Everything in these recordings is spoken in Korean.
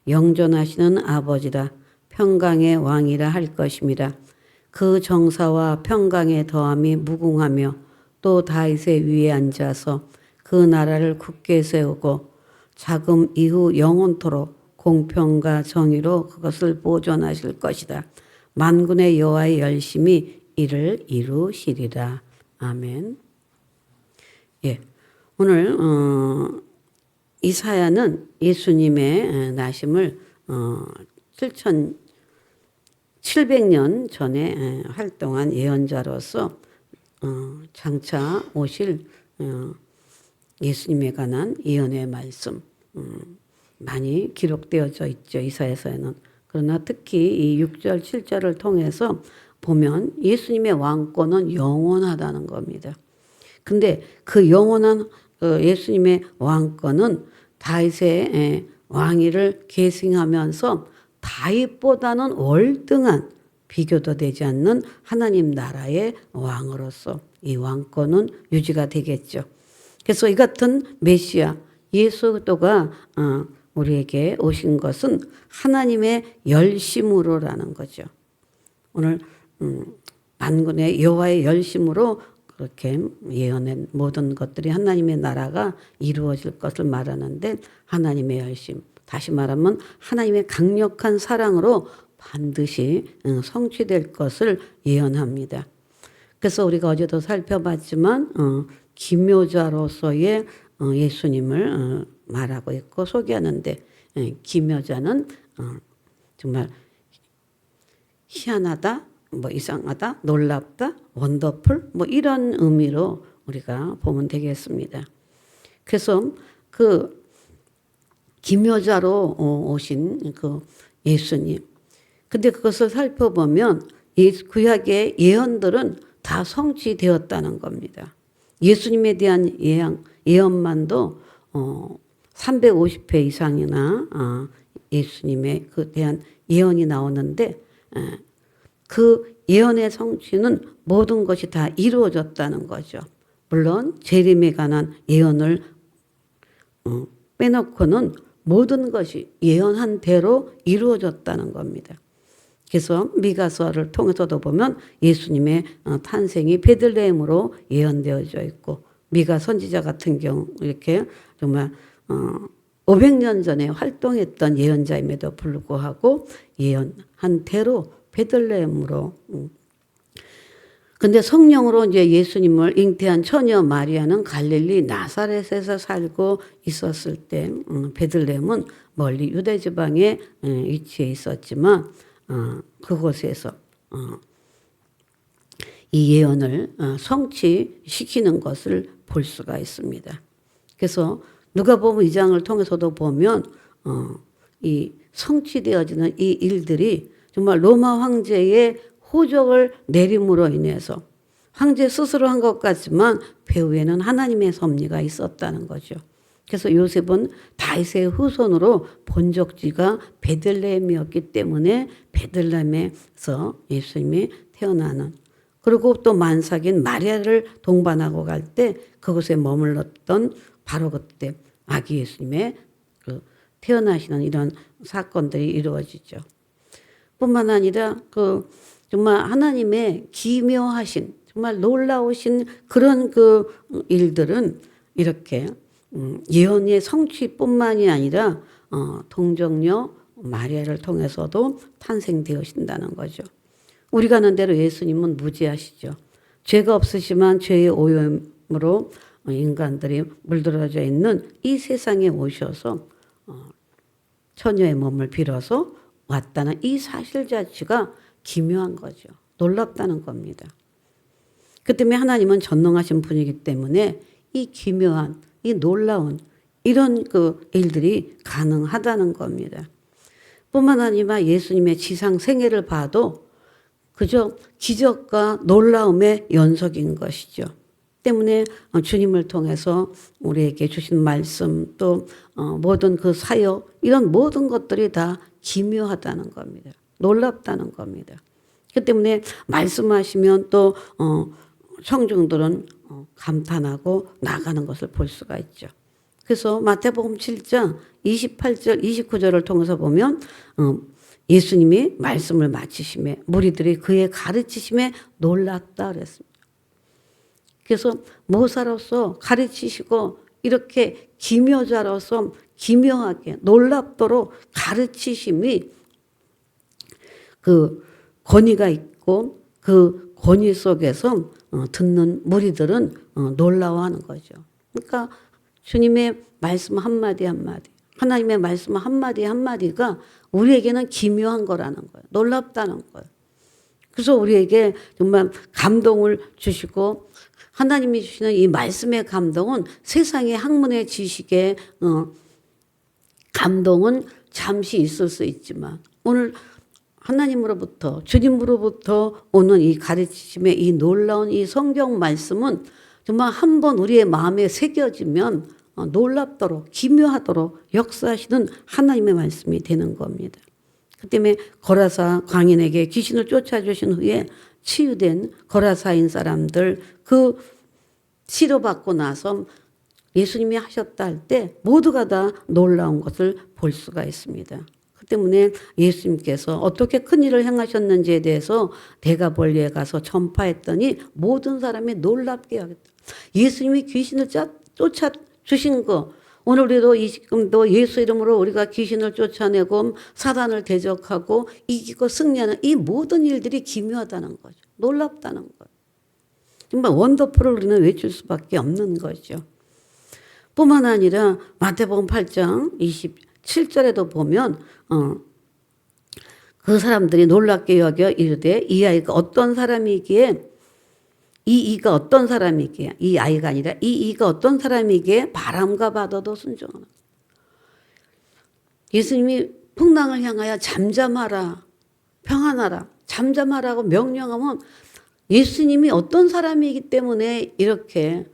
영존하시는 아버지라 평강의 왕이라 할 것임이라. 그 정사와 평강의 더함이 무궁하며 또 다윗의 위에 앉아서 그 나라를 굳게 세우고 자금 이후 영원토록 공평과 정의로 그것을 보존하실 것이다. 만군의 여호와의 열심히 이를 이루시리라. 아멘. 예, 오늘 이사야는 예수님의 나심을 700년 전에 활동한 예언자로서 장차 오실 예수님에 관한 예언의 말씀 많이 기록되어져 있죠. 이사야서에는. 그러나 특히 이 6절, 7절을 통해서 보면 예수님의 왕권은 영원하다는 겁니다. 근데 그 영원한 예수님의 왕권은 다윗의 왕위를 계승하면서 다윗보다는 월등한 비교도 되지 않는 하나님 나라의 왕으로서 이 왕권은 유지가 되겠죠. 그래서 이 같은 메시아 예수도가 우리에게 오신 것은 하나님의 열심으로라는 거죠. 오늘 만군의 여호와의 열심으로 그렇게 예언한 모든 것들이 하나님의 나라가 이루어질 것을 말하는데 하나님의 열심, 다시 말하면 하나님의 강력한 사랑으로 반드시 성취될 것을 예언합니다. 그래서 우리가 어제도 살펴봤지만 기묘자로서의 예수님을 말하고 있고 소개하는데 기묘자는 정말 희한하다, 뭐 이상하다, 놀랍다, 원더풀 뭐 이런 의미로 우리가 보면 되겠습니다. 그래서 그 기묘자로 오신 그 예수님. 근데 그것을 살펴보면 구약의 예언들은 다 성취되었다는 겁니다. 예수님에 대한 예언만도 350회 이상이나 예수님에 그 대한 예언이 나오는데 그 예언의 성취는 모든 것이 다 이루어졌다는 거죠. 물론 재림에 관한 예언을 빼놓고는 모든 것이 예언한 대로 이루어졌다는 겁니다. 그래서 미가서를 통해서도 보면 예수님의 탄생이 베들레헴으로 예언되어져 있고 미가 선지자 같은 경우 이렇게 정말 500년 전에 활동했던 예언자임에도 불구하고 예언한 대로 베들레헴으로. 근데 성령으로 이제 예수님을 잉태한 처녀 마리아는 갈릴리 나사렛에서 살고 있었을 때 베들레헴은 멀리 유대 지방에 위치해 있었지만 그곳에서 이 예언을 성취시키는 것을 볼 수가 있습니다. 그래서 누가복음 2장을 통해서도 보면 이 성취되어지는 이 일들이 정말 로마 황제의 호적을 내림으로 인해서 황제 스스로 한 것 같지만 배후에는 하나님의 섭리가 있었다는 거죠. 그래서 요셉은 다윗의 후손으로 본적지가 베들레헴이었기 때문에 베들레헴에서 예수님이 태어나는, 그리고 또 만삭인 마리아를 동반하고 갈 때 그곳에 머물렀던 바로 그때 아기 예수님의 그 태어나시는 이런 사건들이 이루어지죠. 뿐만 아니라 그 정말 하나님의 기묘하신 정말 놀라우신 그런 그 일들은 이렇게 예언의 성취뿐만이 아니라 동정녀 마리아를 통해서도 탄생되어신다는 거죠. 우리가 아는 대로 예수님은 무지하시죠. 죄가 없으시만 죄의 오염으로 인간들이 물들어져 있는 이 세상에 오셔서 처녀의 몸을 빌어서 왔다는 이 사실 자체가 기묘한 거죠. 놀랍다는 겁니다. 그 때문에 하나님은 전능하신 분이기 때문에 이 기묘한, 이 놀라운 이런 그 일들이 가능하다는 겁니다. 뿐만 아니라 예수님의 지상 생애를 봐도 그저 기적과 놀라움의 연속인 것이죠. 때문에 주님을 통해서 우리에게 주신 말씀 또 모든 그 사역 이런 모든 것들이 다 기묘하다는 겁니다. 놀랍다는 겁니다. 그 때문에 말씀하시면 또 청중들은 감탄하고 나가는 것을 볼 수가 있죠. 그래서 마태복음 7장 28절 29절을 통해서 보면 예수님이 말씀을 마치심에 무리들이 그의 가르치심에 놀랐다 그랬습니다. 그래서 모사로서 가르치시고 이렇게 기묘자로서 기묘하게 놀랍도록 가르치심이 그 권위가 있고 그 권위 속에서 듣는 무리들은 놀라워하는 거죠. 그러니까 주님의 말씀 한마디 한마디, 하나님의 말씀 한마디 한마디가 우리에게는 기묘한 거라는 거예요. 놀랍다는 거예요. 그래서 우리에게 정말 감동을 주시고 하나님이 주시는 이 말씀의 감동은 세상의 학문의 지식의 감동은 잠시 있을 수 있지만 오늘 하나님으로부터 주님으로부터 오는 이 가르치심의 이 놀라운 이 성경 말씀은 정말 한번 우리의 마음에 새겨지면 놀랍도록 기묘하도록 역사하시는 하나님의 말씀이 되는 겁니다. 그 때문에 거라사 광인에게 귀신을 쫓아주신 후에 치유된 거라사인 사람들 그 치료받고 나서 예수님이 하셨다 할 때 모두가 다 놀라운 것을 볼 수가 있습니다. 그 때문에 예수님께서 어떻게 큰 일을 행하셨는지에 대해서 데가볼리에 가서 전파했더니 모든 사람이 놀랍게 하겠다. 예수님이 귀신을 쫓아주신 거 오늘 우리도 지금도 예수 이름으로 우리가 귀신을 쫓아내고 사단을 대적하고 이기고 승리하는 이 모든 일들이 기묘하다는 거죠. 놀랍다는 거예요. 정말 원더풀을 우리는 외칠 수밖에 없는 거죠. 뿐만 아니라 마태복음 8장 27절에도 보면 그 사람들이 놀랍게 여겨 이르되 이 아이가 어떤 사람이기에 이가 어떤 사람이기에 이 아이가 아니라 이가 어떤 사람이기에 바람과 바다도 순종하는 예수님이 풍랑을 향하여 잠잠하라 평안하라 잠잠하라고 명령하면 예수님이 어떤 사람이기 때문에 이렇게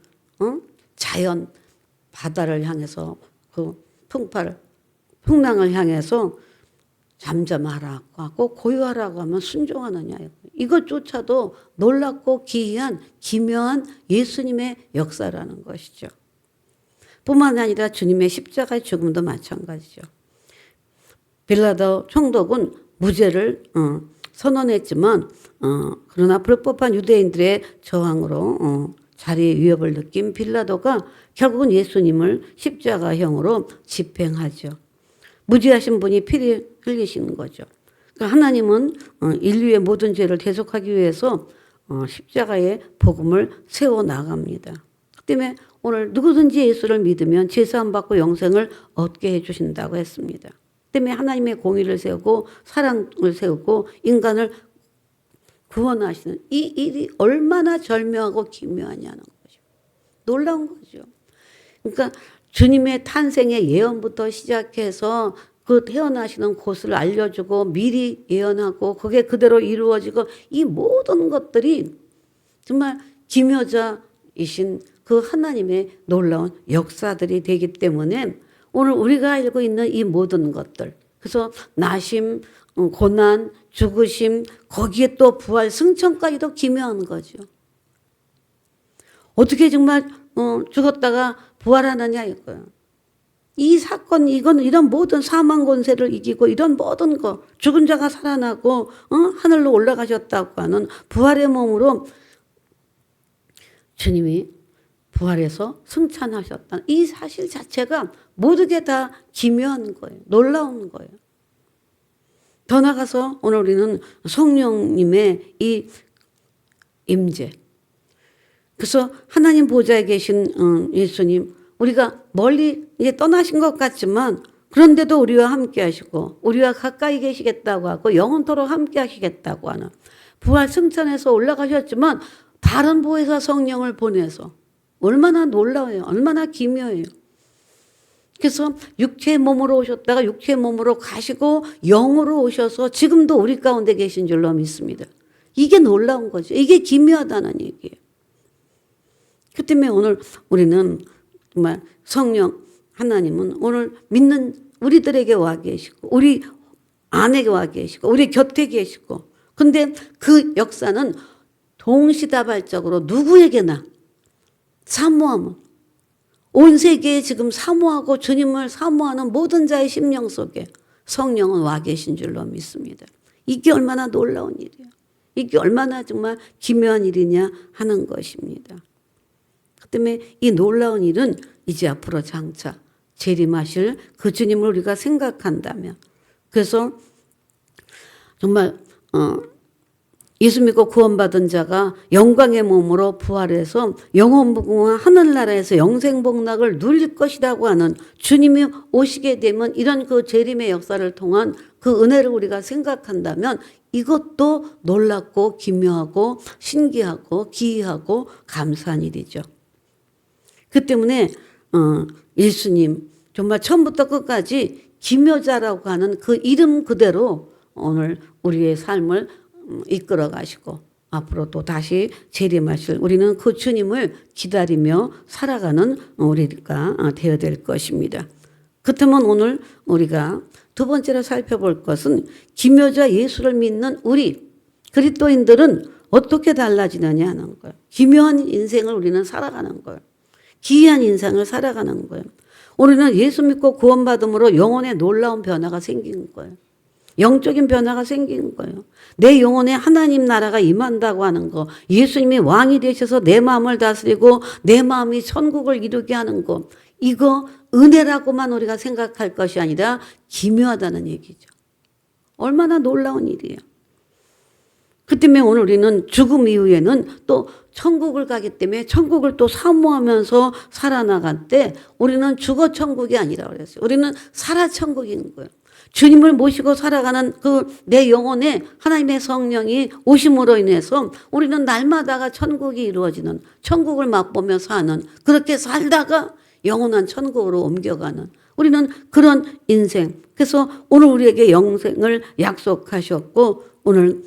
자연 바다를 향해서 그 풍랑을 향해서 잠잠하라고 하고 고요하라고 하면 순종하느냐. 이것조차도 놀랍고 기이한 기묘한 예수님의 역사라는 것이죠. 뿐만 아니라 주님의 십자가의 죽음도 마찬가지죠. 빌라도 총독은 무죄를 선언했지만 그러나 불법한 유대인들의 저항으로 자리의 위협을 느낀 빌라도가 결국은 예수님을 십자가형으로 집행하죠. 무죄하신 분이 피를 흘리시는 거죠. 그러니까 하나님은 인류의 모든 죄를 대속하기 위해서 십자가의 복음을 세워나갑니다. 그 때문에 오늘 누구든지 예수를 믿으면 제사함 받고 영생을 얻게 해주신다고 했습니다. 그 때문에 하나님의 공의를 세우고 사랑을 세우고 인간을 구원하시는 이 일이 얼마나 절묘하고 기묘하냐는 거죠. 놀라운 거죠. 그러니까 주님의 탄생의 예언부터 시작해서 그 태어나시는 곳을 알려주고 미리 예언하고 그게 그대로 이루어지고 이 모든 것들이 정말 기묘자이신 그 하나님의 놀라운 역사들이 되기 때문에 오늘 우리가 알고 있는 이 모든 것들 그래서 나심, 고난, 죽으심 거기에 또 부활, 승천까지도 기묘한 거죠. 어떻게 정말 죽었다가 부활하느냐 이거예요. 이 사건 이런 모든 사망 권세를 이기고 이런 모든 거 죽은 자가 살아나고 하늘로 올라가셨다고 하는 부활의 몸으로 주님이 부활해서 승천하셨다는 이 사실 자체가 모두게 다 기묘한 거예요. 놀라운 거예요. 더 나가서 오늘 우리는 성령님의 이 임재 그래서 하나님 보좌에 계신 예수님 우리가 멀리 이제 떠나신 것 같지만 그런데도 우리와 함께 하시고 우리와 가까이 계시겠다고 하고 영원토록 함께 하시겠다고 하는 부활 승천해서 올라가셨지만 다른 보혜사 성령을 보내서 얼마나 놀라워요. 얼마나 기묘해요. 그래서 육체의 몸으로 오셨다가 육체의 몸으로 가시고 영으로 오셔서 지금도 우리 가운데 계신 줄로 믿습니다. 이게 놀라운 거죠. 이게 기묘하다는 얘기예요. 그 때문에 오늘 우리는 정말 성령 하나님은 오늘 믿는 우리들에게 와 계시고 우리 안에 와 계시고 우리 곁에 계시고 근데 그 역사는 동시다발적으로 누구에게나 사모하면 온 세계에 지금 사모하고 주님을 사모하는 모든 자의 심령 속에 성령은 와 계신 줄로 믿습니다. 이게 얼마나 놀라운 일이에요. 이게 얼마나 정말 기묘한 일이냐 하는 것입니다. 그 때문에 이 놀라운 일은 이제 앞으로 장차 재림하실 그 주님을 우리가 생각한다면, 그래서 정말 예수 믿고 구원받은 자가 영광의 몸으로 부활해서 영원무궁한 하늘나라에서 영생복락을 누릴 것이라고 하는 주님이 오시게 되면 이런 그 재림의 역사를 통한 그 은혜를 우리가 생각한다면 이것도 놀랍고 기묘하고 신기하고 기이하고 감사한 일이죠. 그 때문에 예수님 정말 처음부터 끝까지 기묘자라고 하는 그 이름 그대로 오늘 우리의 삶을 이끌어 가시고 앞으로 또 다시 재림하실 우리는 그 주님을 기다리며 살아가는 우리가 되어야 될 것입니다. 그렇다면 오늘 우리가 두 번째로 살펴볼 것은 기묘자 예수를 믿는 우리 그리스도인들은 어떻게 달라지느냐 하는 거예요. 기묘한 인생을 우리는 살아가는 거예요. 기이한 인생을 살아가는 거예요. 우리는 예수 믿고 구원받음으로 영혼에 놀라운 변화가 생긴 거예요. 영적인 변화가 생긴 거예요. 내 영혼에 하나님 나라가 임한다고 하는 거, 예수님이 왕이 되셔서 내 마음을 다스리고 내 마음이 천국을 이루게 하는 거, 이거 은혜라고만 우리가 생각할 것이 아니라 기묘하다는 얘기죠. 얼마나 놀라운 일이에요. 그 때문에 오늘 우리는 죽음 이후에는 또 천국을 가기 때문에 천국을 또 사모하면서 살아나갈 때 우리는 죽어 천국이 아니라 그랬어요. 우리는 살아 천국인 거예요. 주님을 모시고 살아가는 그 내 영혼에 하나님의 성령이 오심으로 인해서 우리는 날마다가 천국이 이루어지는, 천국을 맛보며 사는, 그렇게 살다가 영원한 천국으로 옮겨가는 우리는 그런 인생. 그래서 오늘 우리에게 영생을 약속하셨고 오늘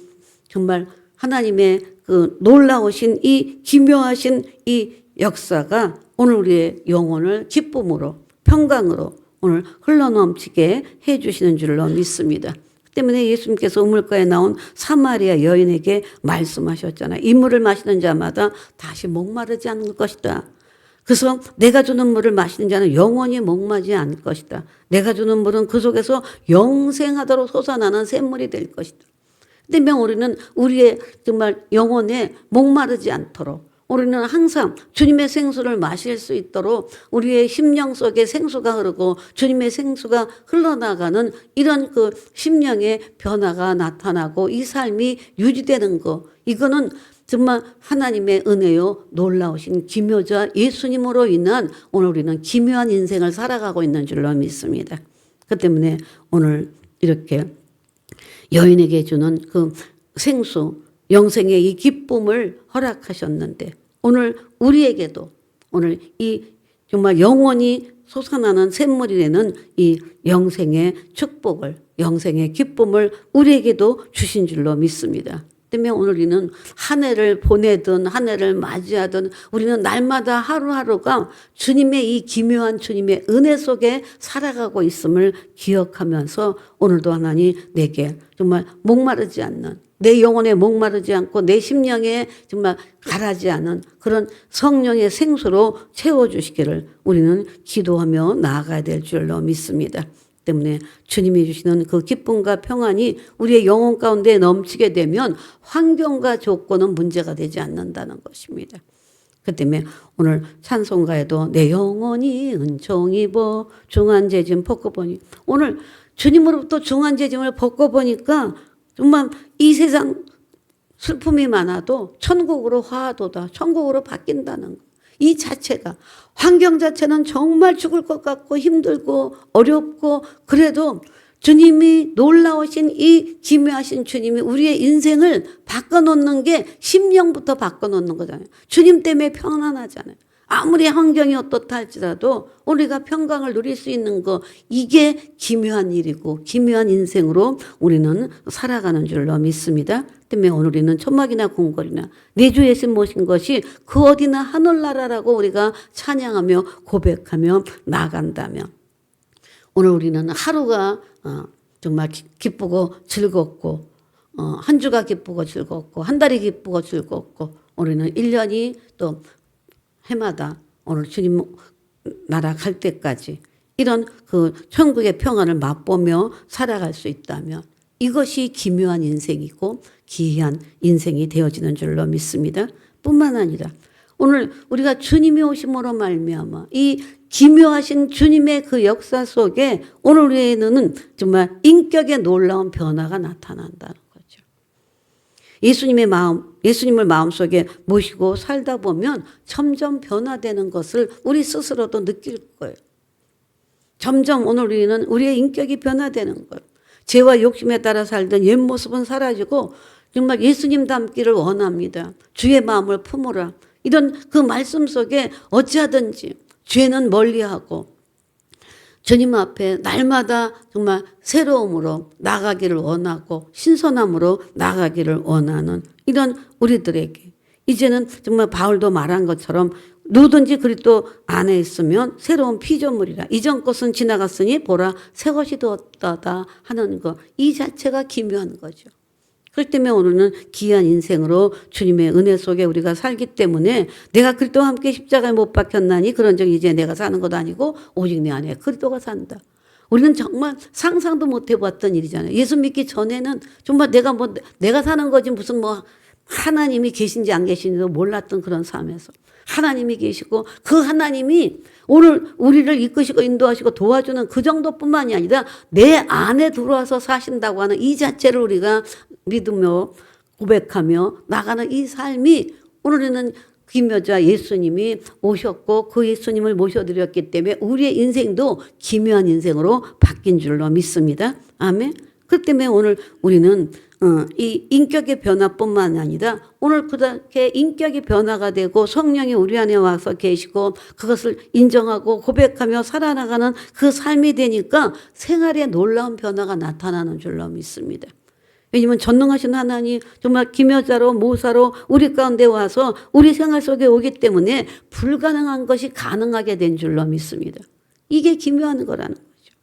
정말 하나님의 그 놀라우신 이 기묘하신 이 역사가 오늘 우리의 영혼을 기쁨으로 평강으로 오늘 흘러넘치게 해주시는 줄로 믿습니다. 때문에 예수님께서 우물가에 나온 사마리아 여인에게 말씀하셨잖아요. 이 물을 마시는 자마다 다시 목마르지 않을 것이다. 그래서 내가 주는 물을 마시는 자는 영원히 목마르지 않을 것이다. 내가 주는 물은 그 속에서 영생하도록 솟아나는 샘물이 될 것이다. 때문에 우리는 우리의 정말 영혼에 목마르지 않도록 우리는 항상 주님의 생수를 마실 수 있도록 우리의 심령 속에 생수가 흐르고 주님의 생수가 흘러나가는 이런 그 심령의 변화가 나타나고 이 삶이 유지되는 거, 이거는 정말 하나님의 은혜요 놀라우신 기묘자 예수님으로 인한 오늘 우리는 기묘한 인생을 살아가고 있는 줄로 믿습니다. 그 때문에 오늘 이렇게 여인에게 주는 그 생수 영생의 이 기쁨을 허락하셨는데 오늘 우리에게도 오늘 이 정말 영원히 솟아나는 샘물이 되는 이 영생의 축복을 영생의 기쁨을 우리에게도 주신 줄로 믿습니다. 때문에 오늘 우리는 한 해를 보내든 한 해를 맞이하든 우리는 날마다 하루하루가 주님의 이 기묘한 주님의 은혜 속에 살아가고 있음을 기억하면서 오늘도 하나님 내게 정말 목마르지 않는 내 영혼에 목마르지 않고 내 심령에 정말 가라지 않은 그런 성령의 생수로 채워주시기를 우리는 기도하며 나아가야 될 줄로 믿습니다. 때문에 주님이 주시는 그 기쁨과 평안이 우리의 영혼 가운데 넘치게 되면 환경과 조건은 문제가 되지 않는다는 것입니다. 그 때문에 오늘 찬송가에도 내 영혼이 은총 입어 중한재짐 벗고보니 오늘 주님으로부터 중한재짐을 벗고보니까 정말 이 세상 슬픔이 많아도 천국으로 화하도다. 천국으로 바뀐다는 것. 이 자체가 환경 자체는 정말 죽을 것 같고 힘들고 어렵고 그래도 주님이 놀라우신 이 기묘하신 주님이 우리의 인생을 바꿔놓는 게 심령부터 바꿔놓는 거잖아요. 주님 때문에 평안하잖아요. 아무리 환경이 어떻다 할지라도 우리가 평강을 누릴 수 있는 거 이게 기묘한 일이고 기묘한 인생으로 우리는 살아가는 줄로 믿습니다. 때문에 오늘 우리는 천막이나 궁궐이나 내 주 예수 모신 것이 그 어디나 하늘나라라고 우리가 찬양하며 고백하며 나간다면 오늘 우리는 하루가 정말 기쁘고 즐겁고 한 주가 기쁘고 즐겁고 한 달이 기쁘고 즐겁고 우리는 1년이 또 해마다 오늘 주님 나라 갈 때까지 이런 그 천국의 평안을 맛보며 살아갈 수 있다면 이것이 기묘한 인생이고 기이한 인생이 되어지는 줄로 믿습니다. 뿐만 아니라 오늘 우리가 주님이 오심으로 말미암아 이 기묘하신 주님의 그 역사 속에 오늘 우리에는 정말 인격의 놀라운 변화가 나타난다는 거죠. 예수님을 마음속에 모시고 살다 보면 점점 변화되는 것을 우리 스스로도 느낄 거예요. 점점 오늘 우리는 우리의 인격이 변화되는 거예요. 죄와 욕심에 따라 살던 옛 모습은 사라지고 정말 예수님 닮기를 원합니다. 주의 마음을 품으라. 이런 그 말씀 속에 어찌하든지 죄는 멀리하고 주님 앞에 날마다 정말 새로움으로 나가기를 원하고 신선함으로 나가기를 원하는 이런 우리들에게 이제는 정말 바울도 말한 것처럼 누구든지 그리스도 안에 있으면 새로운 피조물이라. 이전 것은 지나갔으니 보라 새 것이 되었다 하는 것. 이 자체가 기묘한 거죠. 그렇기 때문에 오늘은 귀한 인생으로 주님의 은혜 속에 우리가 살기 때문에 내가 그리스도와 함께 십자가에 못 박혔나니 그런즉 이제 내가 사는 것도 아니고 오직 내 안에 그리스도가 산다. 우리는 정말 상상도 못 해봤던 일이잖아요. 예수 믿기 전에는 정말 내가 사는 거지 무슨 하나님이 계신지 안 계신지도 몰랐던 그런 삶에서 하나님이 계시고 그 하나님이 오늘 우리를 이끄시고 인도하시고 도와주는 그 정도뿐만이 아니라 내 안에 들어와서 사신다고 하는 이 자체를 우리가 믿으며 고백하며 나가는 이 삶이 오늘은 기묘자 예수님이 오셨고 그 예수님을 모셔드렸기 때문에 우리의 인생도 기묘한 인생으로 바뀐 줄로 믿습니다. 아멘. 그렇기 때문에 오늘 우리는 이 인격의 변화뿐만 아니라 오늘 그렇게 인격이 변화가 되고 성령이 우리 안에 와서 계시고 그것을 인정하고 고백하며 살아나가는 그 삶이 되니까 생활에 놀라운 변화가 나타나는 줄로 믿습니다. 왜냐하면 전능하신 하나님 정말 기묘자로 모사로 우리 가운데 와서 우리 생활 속에 오기 때문에 불가능한 것이 가능하게 된 줄로 믿습니다. 이게 기묘한 거라는 거죠.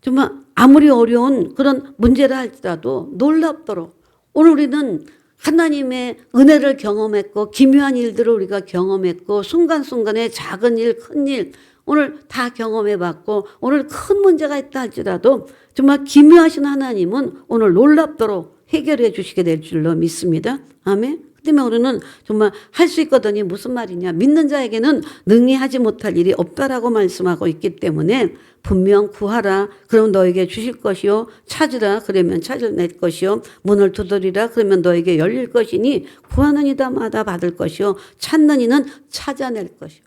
정말 아무리 어려운 그런 문제를 할지라도 놀랍도록 오늘 우리는 하나님의 은혜를 경험했고 기묘한 일들을 우리가 경험했고 순간순간의 작은 일, 큰 일 오늘 다 경험해봤고 오늘 큰 문제가 있다 할지라도 정말 기묘하신 하나님은 오늘 놀랍도록 해결해 주시게 될 줄로 믿습니다. 아멘. 그 때문에 우리는 정말 할 수 있거든요. 무슨 말이냐. 믿는 자에게는 능히 하지 못할 일이 없다라고 말씀하고 있기 때문에 분명 구하라. 그러면 너에게 주실 것이요. 찾으라. 그러면 찾아낼 것이요. 문을 두드리라. 그러면 너에게 열릴 것이니 구하는 이마다 받을 것이요. 찾는 이는 찾아낼 것이요.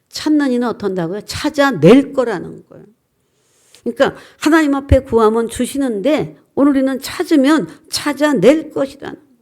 찾는 이는 어떤다고요? 찾아낼 거라는 거예요. 그러니까 하나님 앞에 구하면 주시는데 오늘 우리는 찾으면 찾아낼 것이라는 거예요.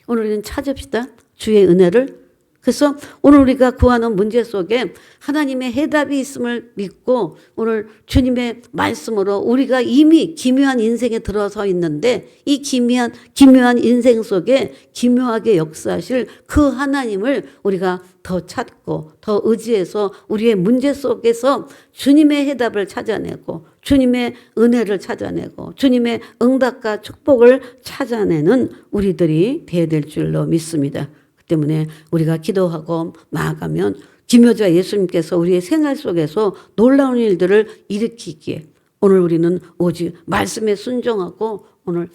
오늘 우리는 찾읍시다. 주의 은혜를. 그래서 오늘 우리가 구하는 문제 속에 하나님의 해답이 있음을 믿고 오늘 주님의 말씀으로 우리가 이미 기묘한 인생에 들어서 있는데 이 기묘한 인생 속에 기묘하게 역사하실 그 하나님을 우리가 더 찾고 더 의지해서 우리의 문제 속에서 주님의 해답을 찾아내고 주님의 은혜를 찾아내고 주님의 응답과 축복을 찾아내는 우리들이 되어야 될 줄로 믿습니다. 때문에 우리가 기도하고 나아가면 기묘자 예수님께서 우리의 생활 속에서 놀라운 일들을 일으키기에 오늘 우리는 오직 말씀에 순종하고 오늘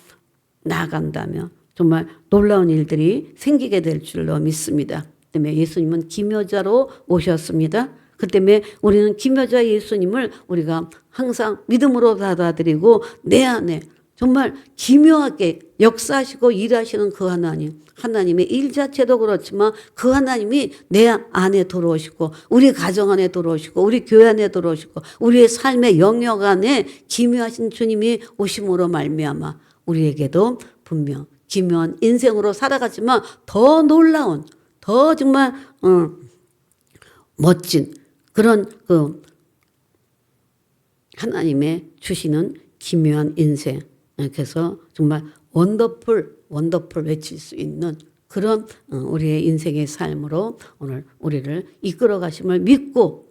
나아간다면 정말 놀라운 일들이 생기게 될 줄로 믿습니다. 때문에 예수님은 기묘자로 오셨습니다. 그 때문에 우리는 기묘자 예수님을 우리가 항상 믿음으로 받아들이고 내 안에 정말 기묘하게 역사하시고 일하시는 그 하나님의 일 자체도 그렇지만 그 하나님이 내 안에 들어오시고 우리 가정 안에 들어오시고 우리 교회 안에 들어오시고 우리의 삶의 영역 안에 기묘하신 주님이 오심으로 말미암아 우리에게도 분명 기묘한 인생으로 살아가지만 더 놀라운 더 정말 멋진 그런 그 하나님의 주시는 기묘한 인생. 그래서 정말 원더풀 외칠 수 있는 그런 우리의 인생의 삶으로 오늘 우리를 이끌어 가심을 믿고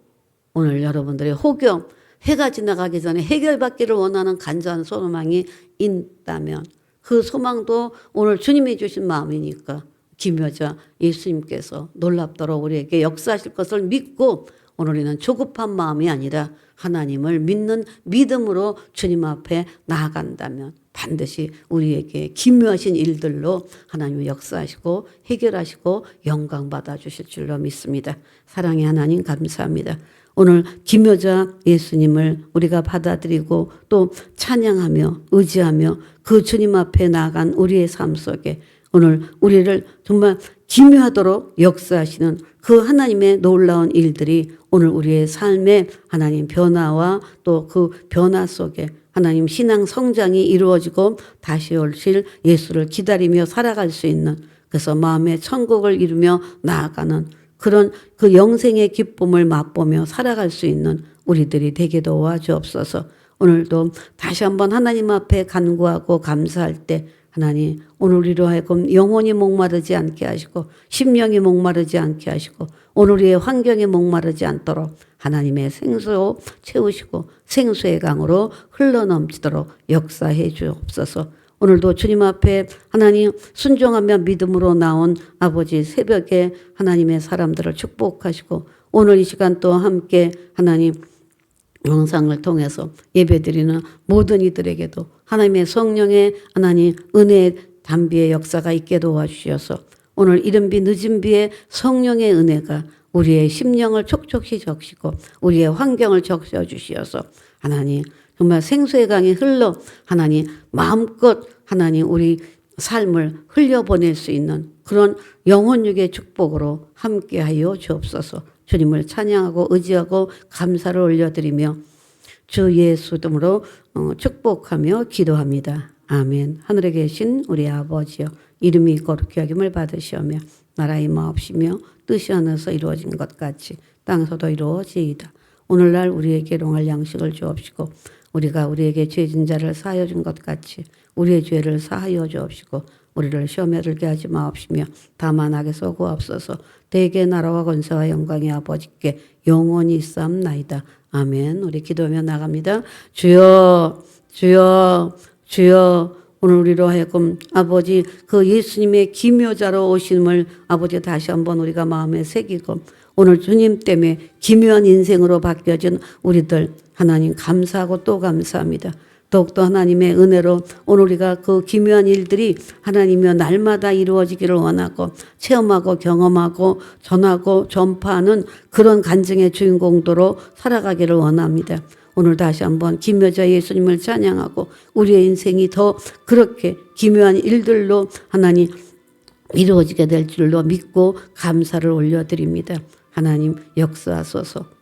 오늘 여러분들의 혹여 해가 지나가기 전에 해결받기를 원하는 간절한 소망이 있다면 그 소망도 오늘 주님이 주신 마음이니까 기묘자 예수님께서 놀랍도록 우리에게 역사하실 것을 믿고 오늘 우리는 조급한 마음이 아니라 하나님을 믿는 믿음으로 주님 앞에 나아간다면 반드시 우리에게 기묘하신 일들로 하나님이 역사하시고 해결하시고 영광 받아주실 줄로 믿습니다. 사랑의 하나님 감사합니다. 오늘 기묘자 예수님을 우리가 받아들이고 또 찬양하며 의지하며 그 주님 앞에 나아간 우리의 삶 속에 오늘 우리를 정말 기묘하도록 역사하시는 그 하나님의 놀라운 일들이 오늘 우리의 삶의 하나님 변화와 또 그 변화 속에 하나님 신앙 성장이 이루어지고 다시 오실 예수를 기다리며 살아갈 수 있는, 그래서 마음의 천국을 이루며 나아가는 그런 그 영생의 기쁨을 맛보며 살아갈 수 있는 우리들이 되게 도와주옵소서. 오늘도 다시 한번 하나님 앞에 간구하고 감사할 때 하나님 오늘 우리로 하여금 영혼이 목마르지 않게 하시고 심령이 목마르지 않게 하시고 오늘 우리의 환경이 목마르지 않도록 하나님의 생수로 채우시고 생수의 강으로 흘러넘치도록 역사해 주옵소서. 오늘도 주님 앞에 하나님 순종하며 믿음으로 나온 아버지 새벽에 하나님의 사람들을 축복하시고 오늘 이 시간 또 함께 하나님 영상을 통해서 예배드리는 모든 이들에게도 하나님의 성령의 하나님 은혜의 담비의 역사가 있게 도와주셔서 오늘 이른 비 늦은 비에 성령의 은혜가 우리의 심령을 촉촉히 적시고 우리의 환경을 적셔주시어서 하나님 정말 생수의 강이 흘러 하나님 마음껏 하나님 우리 삶을 흘려보낼 수 있는 그런 영혼육의 축복으로 함께하여 주옵소서. 주님을 찬양하고 의지하고 감사를 올려드리며 주 예수 이름으로 축복하며 기도합니다. 아멘. 하늘에 계신 우리 아버지여 이름이 거룩히 여김을 받으시오며 나라의 마옵시며 뜻이 하늘에서 이루어진 것 같이 땅에서도 이루어지이다. 오늘날 우리에게 일용할 양식을 주옵시고 우리가 우리에게 죄진 자를 사하여 준 것 같이 우리의 죄를 사하여 주옵시고 우리를 시험에 들게 하지 마옵시며 다만 악에서 구하옵소서. 대개 나라와 권세와 영광이 아버지께 영원히 있사옵나이다. 아멘. 우리 기도하며 나갑니다. 주여 주여 주여. 오늘 우리로 하여금 아버지 그 예수님의 기묘자로 오심을 아버지 다시 한번 우리가 마음에 새기고 오늘 주님 때문에 기묘한 인생으로 바뀌어진 우리들 하나님 감사하고 또 감사합니다. 더욱더 하나님의 은혜로 오늘 우리가 그 기묘한 일들이 하나님이여 날마다 이루어지기를 원하고 체험하고 경험하고 전하고 전파하는 그런 간증의 주인공도로 살아가기를 원합니다. 오늘 다시 한번 기묘자 예수님을 찬양하고 우리의 인생이 더 그렇게 기묘한 일들로 하나님 이루어지게 될 줄로 믿고 감사를 올려드립니다. 하나님 역사하소서.